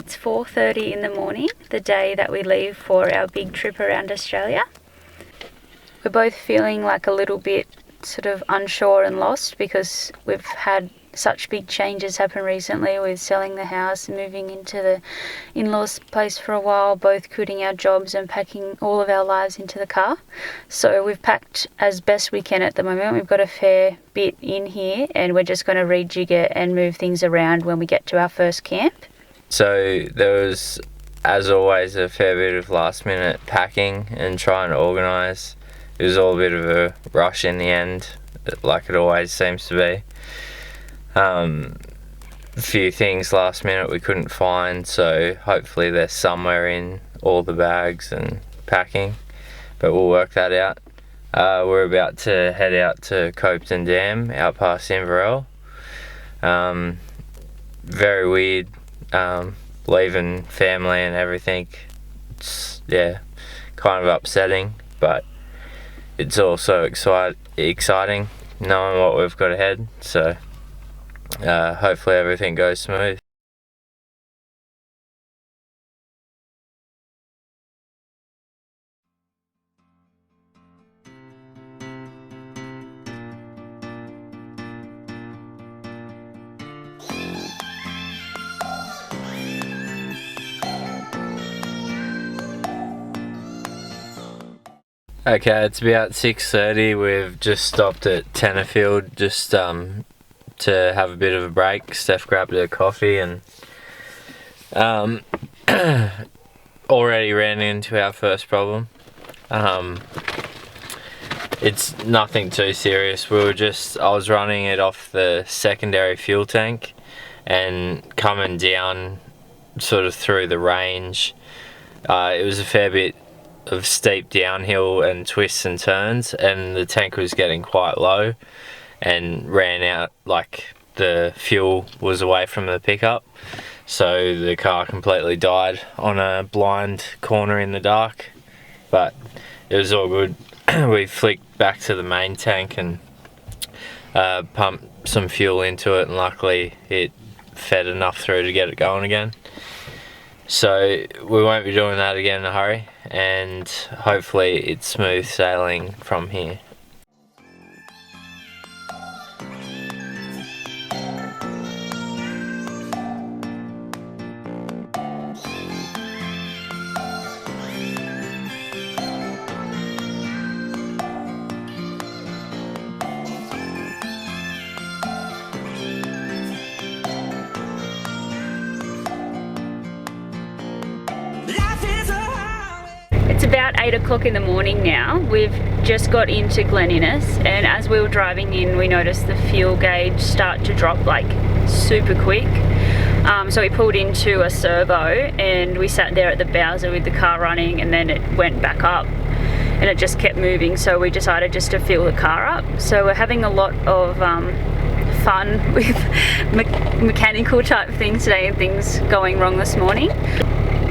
It's 4:30 in the morning, the day that we leave for our big trip around Australia. We're both feeling like a little bit sort of unsure and lost because we've had such big changes happen recently with selling the house and moving into the in-laws' place for a while, both quitting our jobs and packing all of our lives into the car. So we've packed as best we can at the moment. We've got a fair bit in here and we're just going to rejig it and move things around when we get to our first camp. So there was, as always, a fair bit of last minute packing and trying to organise. It was all a bit of a rush in the end, like it always seems to be. A few things last minute we couldn't find, so hopefully they're somewhere in all the bags and packing, but we'll work that out. We're about to head out to Copeton Dam, out past Inverell. Very weird, leaving family and everything. It's, yeah, kind of upsetting, but it's also exciting knowing what we've got ahead, so hopefully everything goes smooth. Okay, it's about 6:30. We've just stopped at Tenterfield just to have a bit of a break. Steph grabbed her coffee and already ran into our first problem. It's nothing too serious. I was running it off the secondary fuel tank and coming down sort of through the range. It was a fair bit of steep downhill and twists and turns, and the tank was getting quite low and ran out, like the fuel was away from the pickup, so the car completely died on a blind corner in the dark, but it was all good. We flicked back to the main tank and pumped some fuel into it, and luckily it fed enough through to get it going again. So we won't be doing that again in a hurry, and hopefully it's smooth sailing from here. It's about 8 o'clock in the morning now. We've just got into Glen Innes, and as we were driving in we noticed the fuel gauge start to drop like super quick. So we pulled into a servo and we sat there at the Bowser with the car running, and then it went back up and it just kept moving, so we decided just to fill the car up. So we're having a lot of fun with mechanical type things today and things going wrong this morning.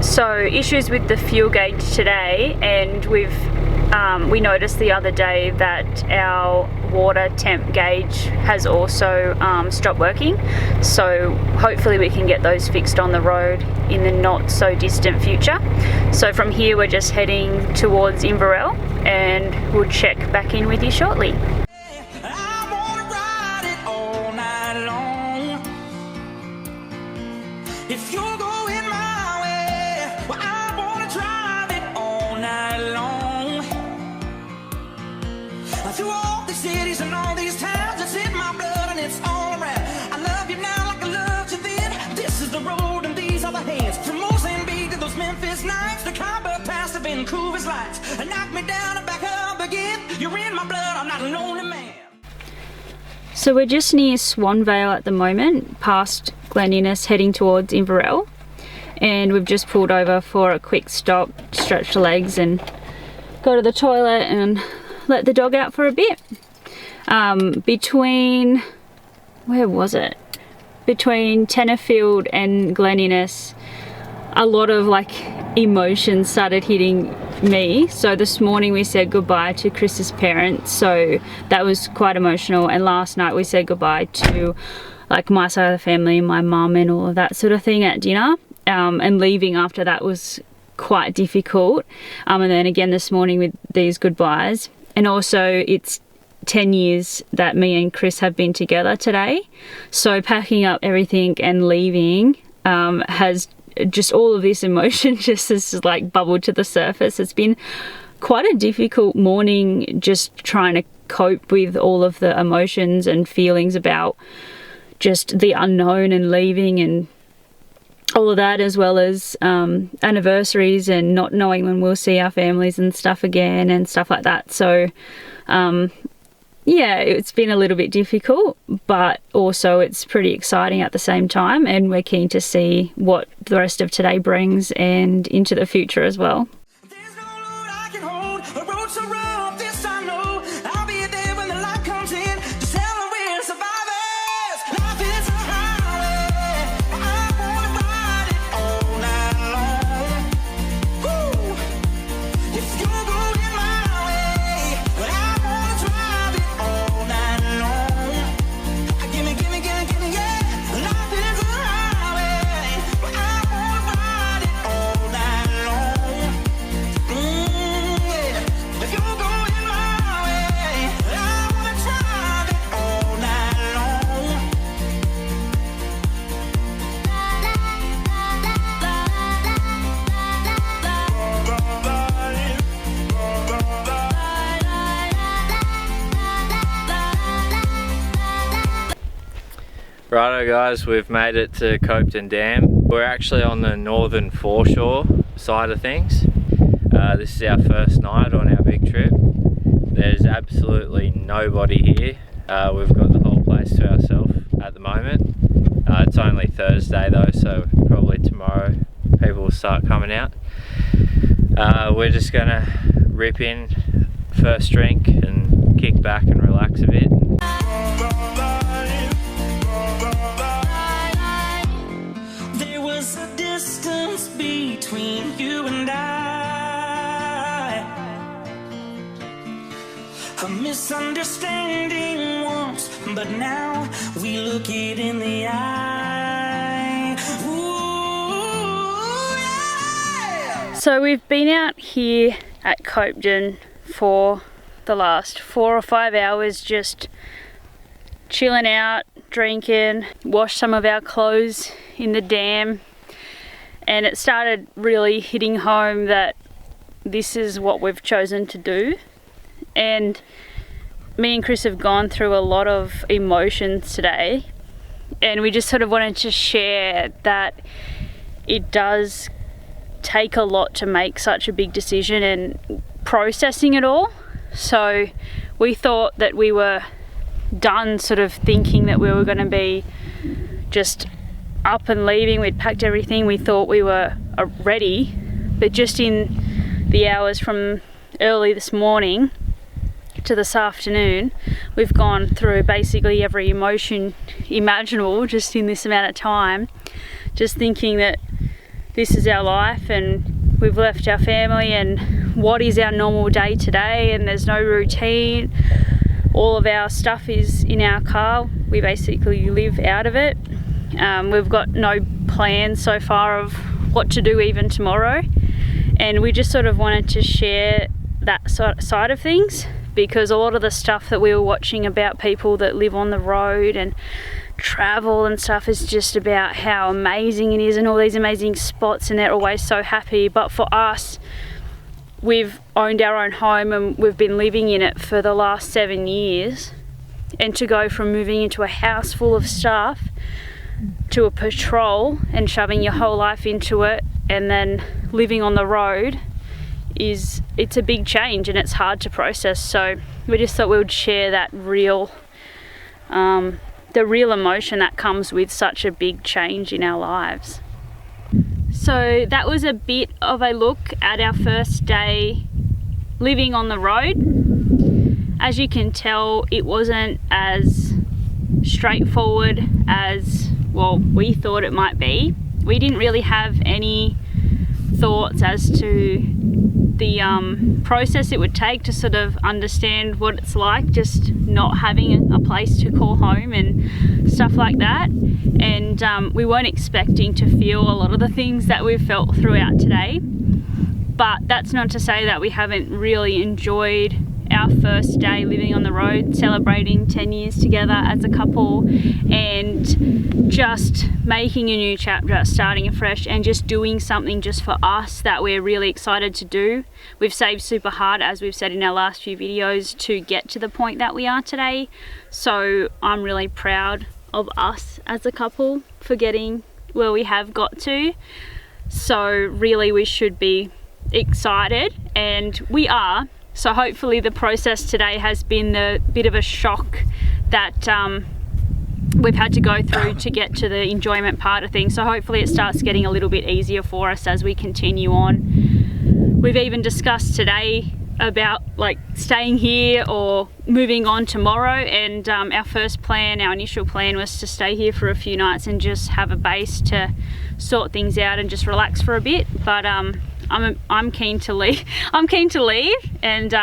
So issues with the fuel gauge today, and we noticed the other day that our water temp gauge has also stopped working, so hopefully we can get those fixed on the road in the not so distant future. So from here we're just heading towards Inverell, and we'll check back in with you shortly. If you're going my way, well, I wanna drive it all night long. Through all these cities and all these towns, it's in my blood and it's all around. I love you now like I loved you then. This is the road and these are the hands. From Mozambique to those Memphis nights, the Combo past the Vancouver's lights. Knock me down and back up again. You're in my blood, I'm not a lonely man. So we're just near Swanvale at the moment, past Glen Innes, heading towards Inverell, and we've just pulled over for a quick stop, stretch the legs and go to the toilet and let the dog out for a bit. Between, where was it? Between Tenterfield and Glen Innes, a lot of like emotions started hitting me. So this morning we said goodbye to Chris's parents, so that was quite emotional, and last night we said goodbye to like my side of the family, my mum and all of that sort of thing at dinner. and leaving after that was quite difficult. And then again this morning with these goodbyes. And also it's 10 years that me and Chris have been together today. So packing up everything and leaving has just all of this emotion just has like bubbled to the surface. It's been quite a difficult morning just trying to cope with all of the emotions and feelings about just the unknown and leaving and all of that, as well as anniversaries and not knowing when we'll see our families and stuff again and stuff like that. So yeah, it's been a little bit difficult, but also it's pretty exciting at the same time, and we're keen to see what the rest of today brings and into the future as well. There's no load I can hold, a road so rough, this I know. I'll be there when the light comes in, just tell them we're survivors. Life is a highway, I wanna ride it all night long. Woo! If you go in my way, but I wanna drive it all night long. Gimme, yeah. Life is a highway, but I wanna ride it all night long. Yeah. If you go in my way, I wanna drive it all night long. Righto guys, we've made it to Copton Dam. We're actually on the northern foreshore side of things. This is our first night on our big trip. There's absolutely nobody here. We've got the whole place to ourselves at the moment. It's only Thursday though, so probably tomorrow people will start coming out. We're just gonna rip in first drink and kick back and relax a bit. There was a distance between you and I, a misunderstanding once, but now we look it in the eye. Ooh, yeah. So we've been out here at Copton for the last 4 or 5 hours just chilling out, drinking, washed some of our clothes in the dam, and it started really hitting home that this is what we've chosen to do. And me and Chris have gone through a lot of emotions today, and we just sort of wanted to share that it does take a lot to make such a big decision and processing it all. So we thought that we were done sort of thinking that we were going to be just up and leaving. We'd packed everything, we thought we were ready, but just in the hours from early this morning to this afternoon, we've gone through basically every emotion imaginable just in this amount of time, just thinking that this is our life and we've left our family and what is our normal day today, and there's no routine. All of our stuff is in our car. We basically live out of it. We've got no plans so far of what to do even tomorrow, and we just sort of wanted to share that side of things, because a lot of the stuff that we were watching about people that live on the road and travel and stuff is just about how amazing it is and all these amazing spots, and they're always so happy. But for us, we've owned our own home and we've been living in it for the last 7 years, and to go from moving into a house full of stuff to a patrol and shoving your whole life into it and then living on the road it's a big change and it's hard to process. So we just thought we would share that real the real emotion that comes with such a big change in our lives. So that was a bit of a look at our first day living on the road. As you can tell, it wasn't as straightforward as, well, we thought it might be. We didn't really have any thoughts as to the process it would take to sort of understand what it's like just not having a place to call home and stuff like that. And we weren't expecting to feel a lot of the things that we've felt throughout today, but that's not to say that we haven't really enjoyed our first day living on the road, celebrating 10 years together as a couple, and just making a new chapter, starting afresh, and just doing something just for us that we're really excited to do. We've saved super hard, as we've said in our last few videos, to get to the point that we are today. So I'm really proud of us as a couple for getting where we have got to. So really we should be excited, and we are. So hopefully the process today has been the bit of a shock that we've had to go through to get to the enjoyment part of things. So hopefully it starts getting a little bit easier for us as we continue on. We've even discussed today about like staying here or moving on tomorrow, and our initial plan was to stay here for a few nights and just have a base to sort things out and just relax for a bit. But I'm keen to leave. I'm keen to leave, and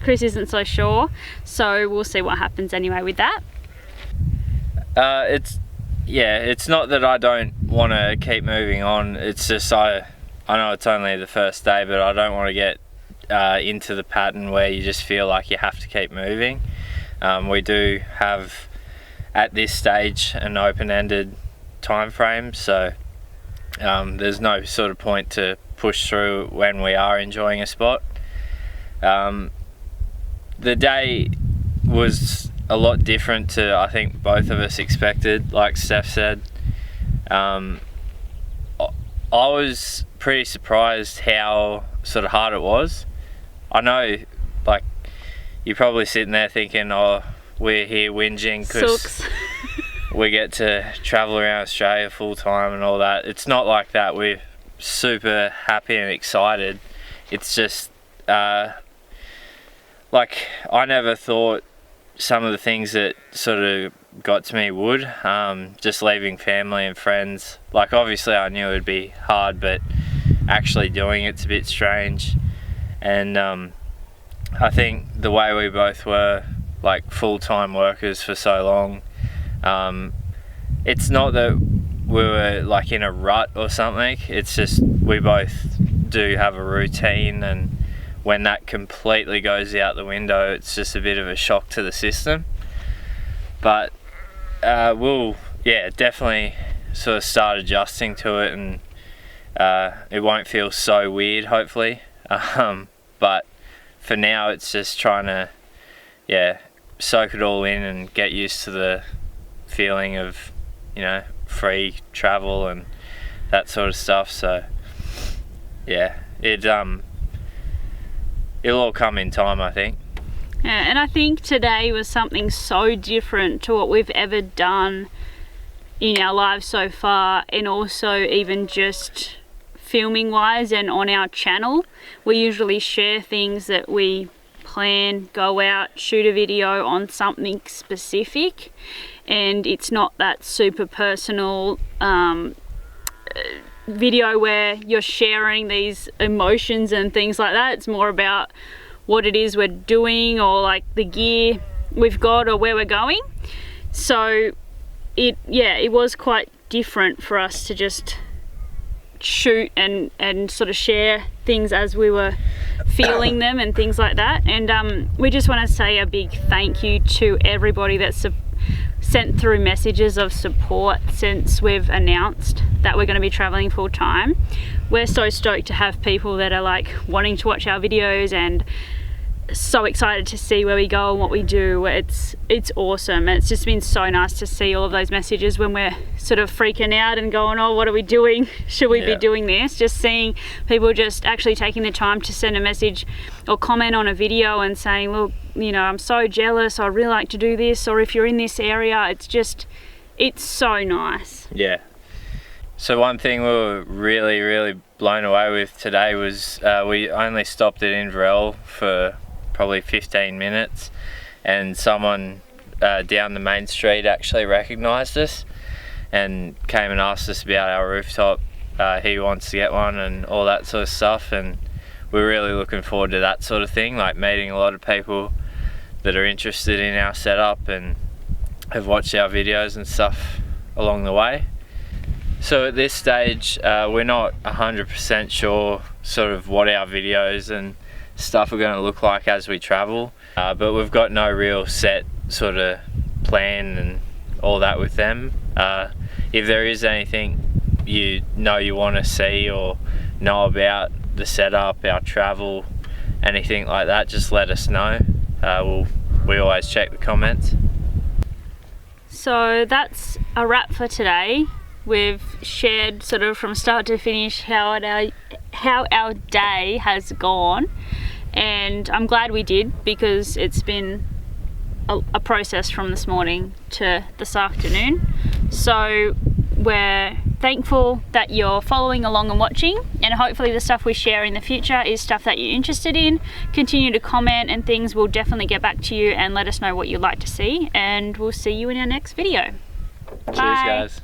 Chris isn't so sure. So we'll see what happens anyway with that. It's not that I don't want to keep moving on. It's just I know it's only the first day, but I don't want to get into the pattern where you just feel like you have to keep moving. We do have at this stage an open-ended time frame, so there's no sort of point to push through when we are enjoying a spot. The day was a lot different to, I think, both of us expected. Like Steph said, I was pretty surprised how sort of hard it was. I know, like, you're probably sitting there thinking, oh, we're here whinging because we get to travel around Australia full time and all that. It's not like that. We're super happy and excited. It's just like, I never thought some of the things that sort of got to me would, just leaving family and friends. Like, obviously I knew it would be hard, but actually doing it's a bit strange. And I think the way we both were like full-time workers for so long, it's not that we were like in a rut or something. It's just we both do have a routine, and when that completely goes out the window, it's just a bit of a shock to the system. But we'll definitely sort of start adjusting to it, and it won't feel so weird, hopefully. But for now it's just trying to soak it all in and get used to the feeling of, you know, free travel and that sort of stuff. So yeah, it'll all come in time, I think. Yeah, and I think today was something so different to what we've ever done in our lives so far, and also even just filming wise and on our channel. We usually share things that we plan, go out, shoot a video on something specific, and it's not that super personal video where you're sharing these emotions and things like that. It's more about what it is we're doing, or like the gear we've got, or where we're going. So it was quite different for us to just shoot and sort of share things as we were feeling them and things like that. And we just want to say a big thank you to everybody that's sent through messages of support since we've announced that we're going to be traveling full time. We're so stoked to have people that are like wanting to watch our videos and so excited to see where we go and what we do. It's awesome, and it's just been so nice to see all of those messages when we're sort of freaking out and going, oh, what are we doing? Should we be doing this? Just seeing people just actually taking the time to send a message or comment on a video and saying, look, you know, I'm so jealous, I'd really like to do this, or if you're in this area, it's so nice. Yeah. So one thing we were really blown away with today was we only stopped at Inverell for probably 15 minutes, and someone down the main street actually recognised us and came and asked us about our rooftop. He wants to get one and all that sort of stuff, and we're really looking forward to that sort of thing, like meeting a lot of people that are interested in our setup and have watched our videos and stuff along the way. So at this stage, we're not 100% sure sort of what our videos and stuff are going to look like as we travel, but we've got no real set sort of plan and all that with them. If there is anything you want to see or know about the setup, our travel, anything like that, just let us know. We always check the comments. So that's a wrap for today. We've shared sort of from start to finish how our day has gone, and I'm glad we did, because it's been a process from this morning to this afternoon. So we're thankful that you're following along and watching, and hopefully the stuff we share in the future is stuff that you're interested in. Continue to comment and things. We'll definitely get back to you and let us know what you'd like to see, and we'll see you in our next video. Cheers, guys.